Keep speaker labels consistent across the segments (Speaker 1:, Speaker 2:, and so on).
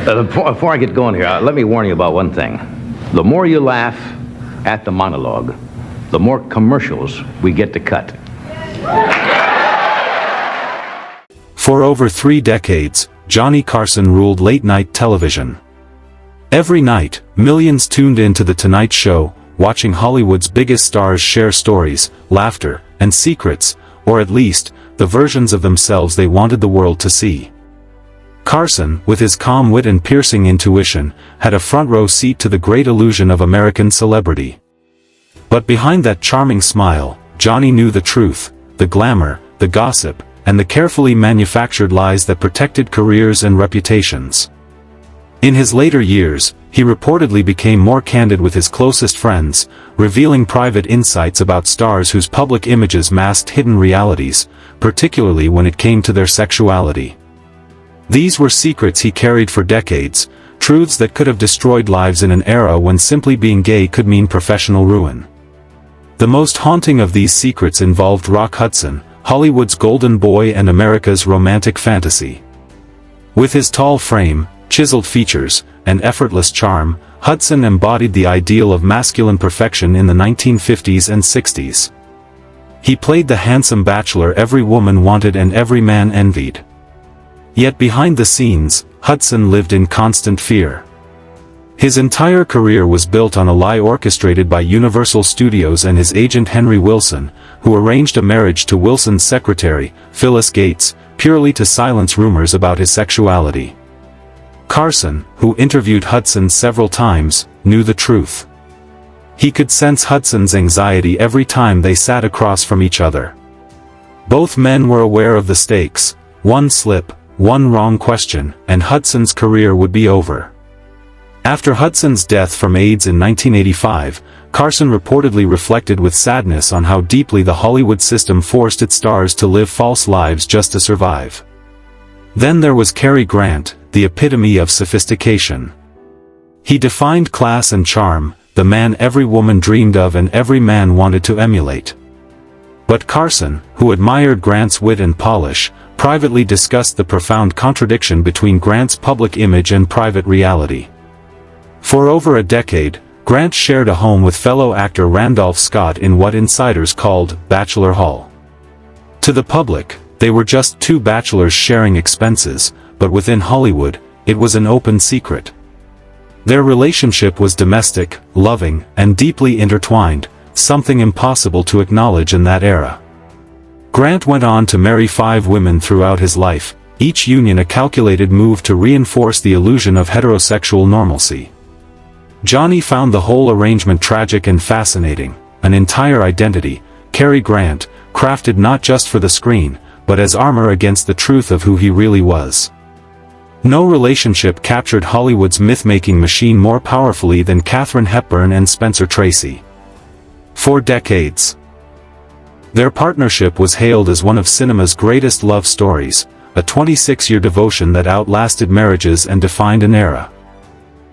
Speaker 1: Before I get going here, let me warn you about one thing. The more you laugh at the monologue, the more commercials we get to cut.
Speaker 2: For over 3 decades, Johnny Carson ruled late-night television. Every night, millions tuned in to The Tonight Show, watching Hollywood's biggest stars share stories, laughter, and secrets, or at least, the versions of themselves they wanted the world to see. Carson, with his calm wit and piercing intuition, had a front-row seat to the great illusion of American celebrity. But behind that charming smile, Johnny knew the truth, the glamour, the gossip, and the carefully manufactured lies that protected careers and reputations. In his later years, he reportedly became more candid with his closest friends, revealing private insights about stars whose public images masked hidden realities, particularly when it came to their sexuality. These were secrets he carried for decades, truths that could have destroyed lives in an era when simply being gay could mean professional ruin. The most haunting of these secrets involved Rock Hudson, Hollywood's golden boy and America's romantic fantasy. With his tall frame, chiseled features, and effortless charm, Hudson embodied the ideal of masculine perfection in the 1950s and 60s. He played the handsome bachelor every woman wanted and every man envied. Yet behind the scenes, Hudson lived in constant fear. His entire career was built on a lie orchestrated by Universal Studios and his agent Henry Wilson, who arranged a marriage to Wilson's secretary, Phyllis Gates, purely to silence rumors about his sexuality. Carson, who interviewed Hudson several times, knew the truth. He could sense Hudson's anxiety every time they sat across from each other. Both men were aware of the stakes: one slip, one wrong question, and Hudson's career would be over. After Hudson's death from AIDS in 1985, Carson reportedly reflected with sadness on how deeply the Hollywood system forced its stars to live false lives just to survive. Then there was Cary Grant, the epitome of sophistication. He defined class and charm, the man every woman dreamed of and every man wanted to emulate. But Carson, who admired Grant's wit and polish, privately discussed the profound contradiction between Grant's public image and private reality. For over a decade, Grant shared a home with fellow actor Randolph Scott in what insiders called Bachelor Hall. To the public, they were just two bachelors sharing expenses, but within Hollywood, it was an open secret. Their relationship was domestic, loving, and deeply intertwined, something impossible to acknowledge in that era. Grant went on to marry 5 women throughout his life, each union a calculated move to reinforce the illusion of heterosexual normalcy. Johnny found the whole arrangement tragic and fascinating, an entire identity, Cary Grant, crafted not just for the screen, but as armor against the truth of who he really was. No relationship captured Hollywood's myth-making machine more powerfully than Katharine Hepburn and Spencer Tracy. For decades, their partnership was hailed as one of cinema's greatest love stories, a 26-year devotion that outlasted marriages and defined an era.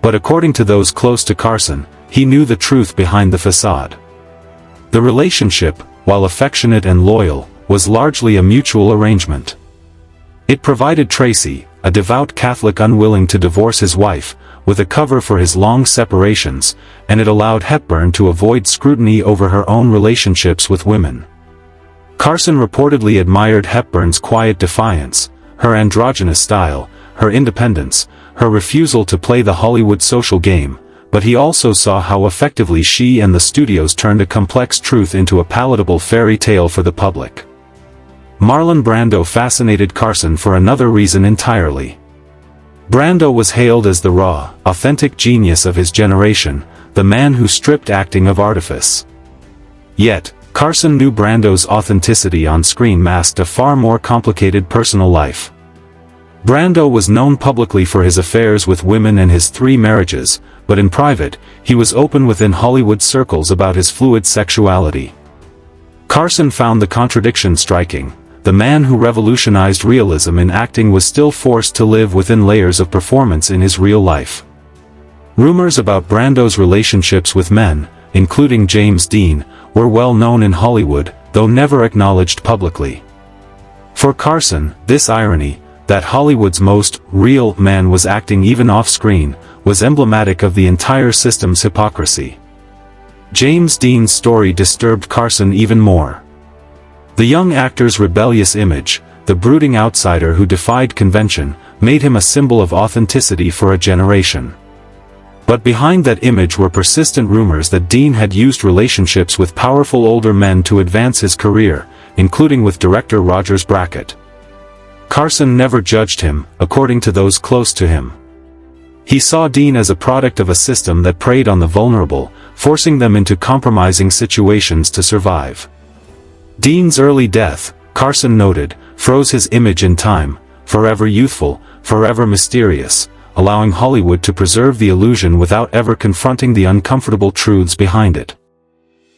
Speaker 2: But according to those close to Carson, he knew the truth behind the facade. The relationship, while affectionate and loyal, was largely a mutual arrangement. It provided Tracy, a devout Catholic unwilling to divorce his wife, with a cover for his long separations, and it allowed Hepburn to avoid scrutiny over her own relationships with women. Carson reportedly admired Hepburn's quiet defiance, her androgynous style, her independence, her refusal to play the Hollywood social game, but he also saw how effectively she and the studios turned a complex truth into a palatable fairy tale for the public. Marlon Brando fascinated Carson for another reason entirely. Brando was hailed as the raw, authentic genius of his generation, the man who stripped acting of artifice. Yet, Carson knew Brando's authenticity on screen masked a far more complicated personal life. Brando was known publicly for his affairs with women and his 3 marriages, but in private, he was open within Hollywood circles about his fluid sexuality. Carson found the contradiction striking. The man who revolutionized realism in acting was still forced to live within layers of performance in his real life. Rumors about Brando's relationships with men, including James Dean, were well known in Hollywood, though never acknowledged publicly. For Carson, this irony, that Hollywood's most real man was acting even off-screen, was emblematic of the entire system's hypocrisy. James Dean's story disturbed Carson even more. The young actor's rebellious image, the brooding outsider who defied convention, made him a symbol of authenticity for a generation. But behind that image were persistent rumors that Dean had used relationships with powerful older men to advance his career, including with director Rogers Brackett. Carson never judged him, according to those close to him. He saw Dean as a product of a system that preyed on the vulnerable, forcing them into compromising situations to survive. Dean's early death, Carson noted, froze his image in time, forever youthful, forever mysterious, allowing Hollywood to preserve the illusion without ever confronting the uncomfortable truths behind it.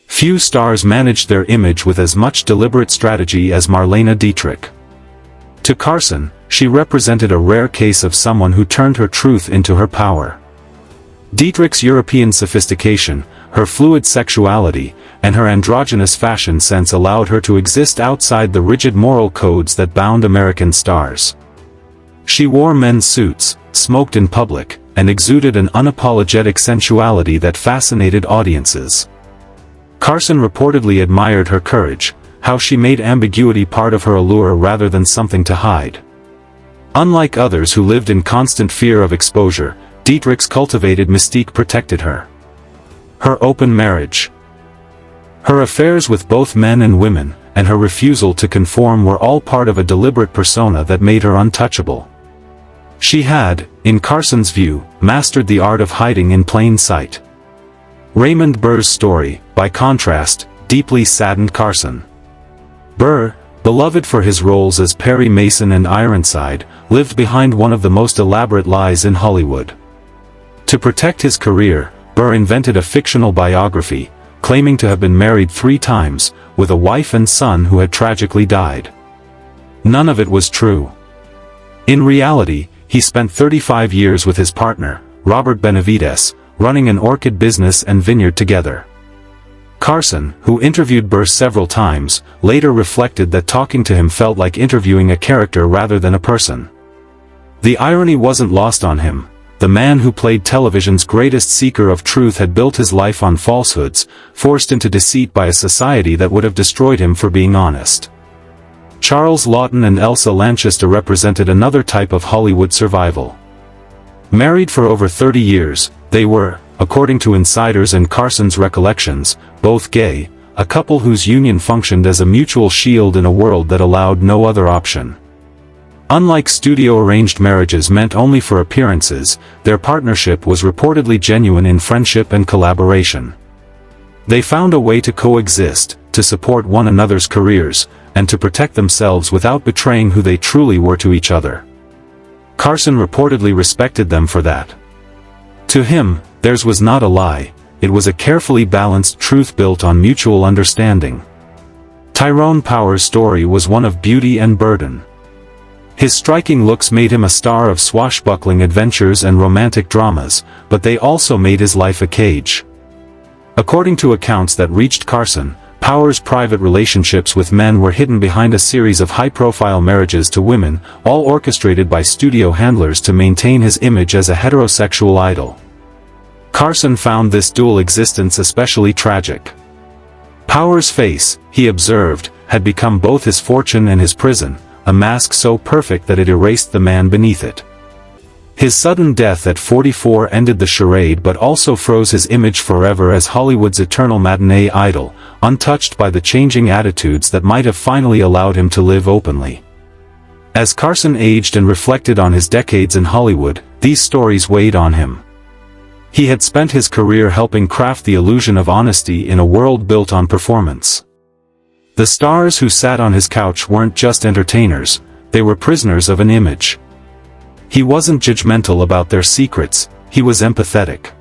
Speaker 2: Few stars managed their image with as much deliberate strategy as Marlene Dietrich. To Carson, she represented a rare case of someone who turned her truth into her power. Dietrich's European sophistication, her fluid sexuality, and her androgynous fashion sense allowed her to exist outside the rigid moral codes that bound American stars. She wore men's suits, smoked in public, and exuded an unapologetic sensuality that fascinated audiences. Carson reportedly admired her courage, how she made ambiguity part of her allure rather than something to hide. Unlike others who lived in constant fear of exposure, Dietrich's cultivated mystique protected her. Her open marriage, her affairs with both men and women, and her refusal to conform were all part of a deliberate persona that made her untouchable. She had, in Carson's view, mastered the art of hiding in plain sight. Raymond Burr's story, by contrast, deeply saddened Carson. Burr, beloved for his roles as Perry Mason and Ironside, lived behind one of the most elaborate lies in Hollywood. To protect his career, Burr invented a fictional biography, claiming to have been married 3 times, with a wife and son who had tragically died. None of it was true. In reality, he spent 35 years with his partner, Robert Benavides, running an orchid business and vineyard together. Carson, who interviewed Burr several times, later reflected that talking to him felt like interviewing a character rather than a person. The irony wasn't lost on him. The man who played television's greatest seeker of truth had built his life on falsehoods, forced into deceit by a society that would have destroyed him for being honest. Charles Laughton and Elsa Lanchester represented another type of Hollywood survival. Married for over 30 years, they were, according to insiders and Carson's recollections, both gay, a couple whose union functioned as a mutual shield in a world that allowed no other option. Unlike studio-arranged marriages meant only for appearances, their partnership was reportedly genuine in friendship and collaboration. They found a way to coexist, to support one another's careers, and to protect themselves without betraying who they truly were to each other. Carson reportedly respected them for that. To him, theirs was not a lie, it was a carefully balanced truth built on mutual understanding. Tyrone Power's story was one of beauty and burden. His striking looks made him a star of swashbuckling adventures and romantic dramas, but they also made his life a cage. According to accounts that reached Carson, Power's private relationships with men were hidden behind a series of high-profile marriages to women, all orchestrated by studio handlers to maintain his image as a heterosexual idol. Carson found this dual existence especially tragic. Power's face, he observed, had become both his fortune and his prison, a mask so perfect that it erased the man beneath it. His sudden death at 44 ended the charade but also froze his image forever as Hollywood's eternal matinee idol, untouched by the changing attitudes that might have finally allowed him to live openly. As Carson aged and reflected on his decades in Hollywood, these stories weighed on him. He had spent his career helping craft the illusion of honesty in a world built on performance. The stars who sat on his couch weren't just entertainers, they were prisoners of an image. He wasn't judgmental about their secrets, he was empathetic.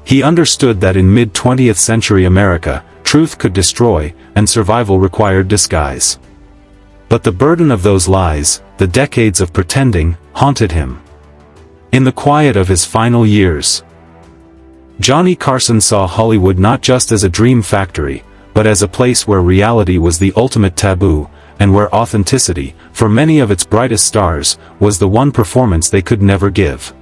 Speaker 2: He understood that in mid-20th century America, truth could destroy, and survival required disguise. But the burden of those lies, the decades of pretending, haunted him. In the quiet of his final years, Johnny Carson saw Hollywood not just as a dream factory, but as a place where reality was the ultimate taboo, and where authenticity, for many of its brightest stars, was the one performance they could never give.